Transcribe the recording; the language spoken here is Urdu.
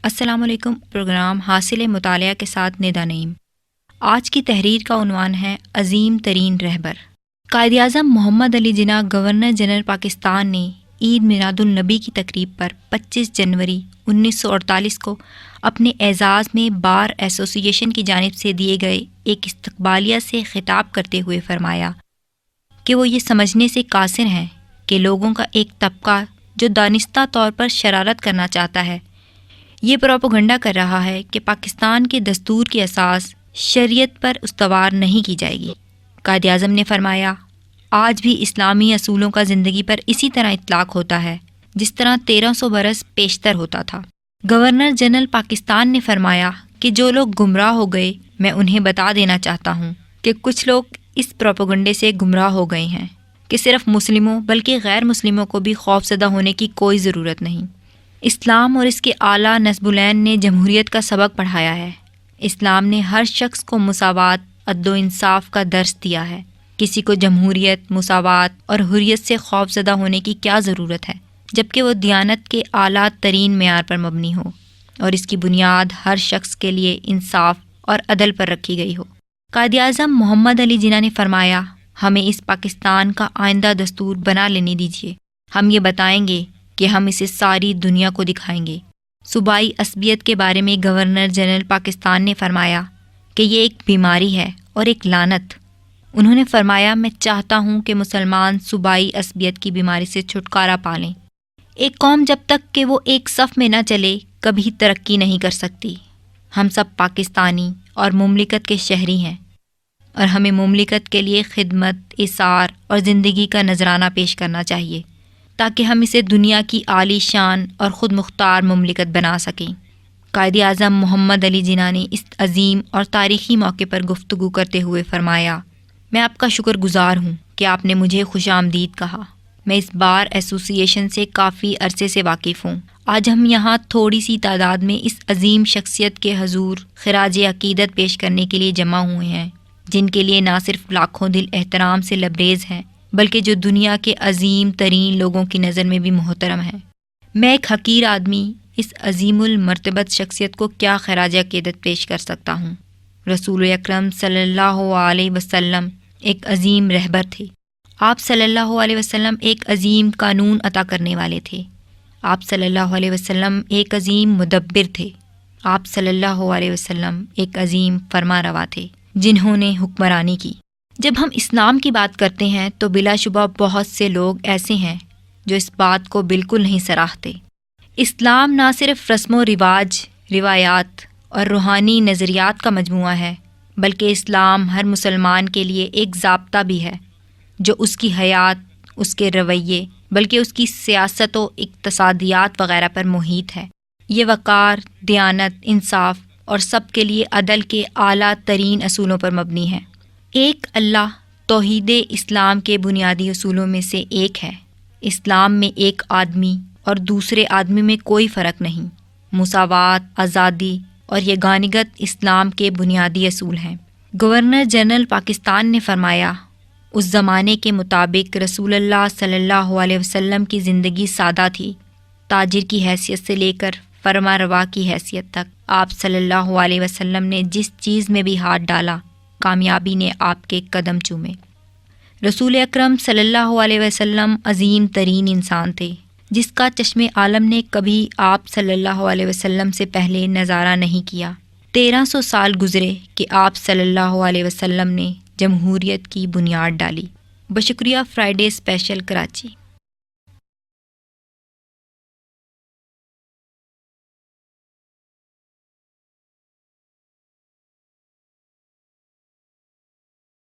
السلام علیکم۔ پروگرام حاصل مطالعہ کے ساتھ ندا نعیم۔ آج کی تحریر کا عنوان ہے عظیم ترین رہبر۔ قائد اعظم محمد علی جناح گورنر جنرل پاکستان نے عید میلاد النبی کی تقریب پر 25 جنوری 1948 کو اپنے اعزاز میں بار ایسوسی ایشن کی جانب سے دیے گئے ایک استقبالیہ سے خطاب کرتے ہوئے فرمایا کہ وہ یہ سمجھنے سے قاصر ہیں کہ لوگوں کا ایک طبقہ جو دانستہ طور پر شرارت کرنا چاہتا ہے یہ پروپیگنڈا کر رہا ہے کہ پاکستان کے دستور کی اساس شریعت پر استوار نہیں کی جائے گی۔ قائد اعظم نے فرمایا، آج بھی اسلامی اصولوں کا زندگی پر اسی طرح اطلاق ہوتا ہے جس طرح 1300 برس پیشتر ہوتا تھا۔ گورنر جنرل پاکستان نے فرمایا کہ جو لوگ گمراہ ہو گئے میں انہیں بتا دینا چاہتا ہوں کہ کچھ لوگ اس پروپیگنڈے سے گمراہ ہو گئے ہیں کہ صرف مسلموں بلکہ غیر مسلموں کو بھی خوفزدہ ہونے کی کوئی ضرورت نہیں۔ اسلام اور اس کے اعلیٰ نصب العین نے جمہوریت کا سبق پڑھایا ہے۔ اسلام نے ہر شخص کو مساوات، عدل و انصاف کا درس دیا ہے۔ کسی کو جمہوریت، مساوات اور حریت سے خوفزدہ ہونے کی کیا ضرورت ہے جبکہ وہ دیانت کے اعلیٰ ترین معیار پر مبنی ہو اور اس کی بنیاد ہر شخص کے لیے انصاف اور عدل پر رکھی گئی ہو۔ قائد اعظم محمد علی جناح نے فرمایا، ہمیں اس پاکستان کا آئندہ دستور بنا لینے دیجیے۔ ہم یہ بتائیں گے کہ ہم اسے ساری دنیا کو دکھائیں گے۔ صوبائی عصبیت کے بارے میں گورنر جنرل پاکستان نے فرمایا کہ یہ ایک بیماری ہے اور ایک لعنت۔ انہوں نے فرمایا، میں چاہتا ہوں کہ مسلمان صوبائی عصبیت کی بیماری سے چھٹکارا پا لیں۔ ایک قوم جب تک کہ وہ ایک صف میں نہ چلے کبھی ترقی نہیں کر سکتی۔ ہم سب پاکستانی اور مملکت کے شہری ہیں اور ہمیں مملکت کے لیے خدمت، ایثار اور زندگی کا نذرانہ پیش کرنا چاہیے تاکہ ہم اسے دنیا کی عالی شان اور خود مختار مملکت بنا سکیں۔ قائد اعظم محمد علی جناح نے اس عظیم اور تاریخی موقع پر گفتگو کرتے ہوئے فرمایا، میں آپ کا شکر گزار ہوں کہ آپ نے مجھے خوش آمدید کہا۔ میں اس بار ایسوسی ایشن سے کافی عرصے سے واقف ہوں۔ آج ہم یہاں تھوڑی سی تعداد میں اس عظیم شخصیت کے حضور خراج عقیدت پیش کرنے کے لیے جمع ہوئے ہیں جن کے لیے نہ صرف لاکھوں دل احترام سے لبریز ہیں بلکہ جو دنیا کے عظیم ترین لوگوں کی نظر میں بھی محترم ہے۔ میں ایک حقیر آدمی اس عظیم المرتبت شخصیت کو کیا خراج عقیدت پیش کر سکتا ہوں؟ رسول اکرم صلی اللہ علیہ وسلم ایک عظیم رہبر تھے۔ آپ صلی اللہ علیہ وسلم ایک عظیم قانون عطا کرنے والے تھے۔ آپ صلی اللہ علیہ وسلم ایک عظیم مدبر تھے۔ آپ صلی اللہ علیہ وسلم ایک عظیم فرما روا تھے جنہوں نے حکمرانی کی۔ جب ہم اسلام کی بات کرتے ہیں تو بلا شبہ بہت سے لوگ ایسے ہیں جو اس بات کو بالکل نہیں سراہتے۔ اسلام نہ صرف رسم و رواج، روایات اور روحانی نظریات کا مجموعہ ہے بلکہ اسلام ہر مسلمان کے لیے ایک ضابطہ بھی ہے جو اس کی حیات، اس کے رویے بلکہ اس کی سیاست و اقتصادیات وغیرہ پر محیط ہے۔ یہ وقار، دیانت، انصاف اور سب کے لیے عدل کے اعلیٰ ترین اصولوں پر مبنی ہے۔ ایک اللہ توحید اسلام کے بنیادی اصولوں میں سے ایک ہے۔ اسلام میں ایک آدمی اور دوسرے آدمی میں کوئی فرق نہیں۔ مساوات، آزادی اور یگانگت اسلام کے بنیادی اصول ہیں۔ گورنر جنرل پاکستان نے فرمایا، اس زمانے کے مطابق رسول اللہ صلی اللہ علیہ وسلم کی زندگی سادہ تھی۔ تاجر کی حیثیت سے لے کر فرما روا کی حیثیت تک آپ صلی اللہ علیہ وسلم نے جس چیز میں بھی ہاتھ ڈالا کامیابی نے آپ کے قدم چومے۔ رسول اکرم صلی اللہ علیہ وسلم عظیم ترین انسان تھے جس کا چشم عالم نے کبھی آپ صلی اللہ علیہ وسلم سے پہلے نظارہ نہیں کیا۔ 1300 سال گزرے کہ آپ صلی اللہ علیہ وسلم نے جمہوریت کی بنیاد ڈالی۔ بشکریہ فرائیڈے اسپیشل کراچی۔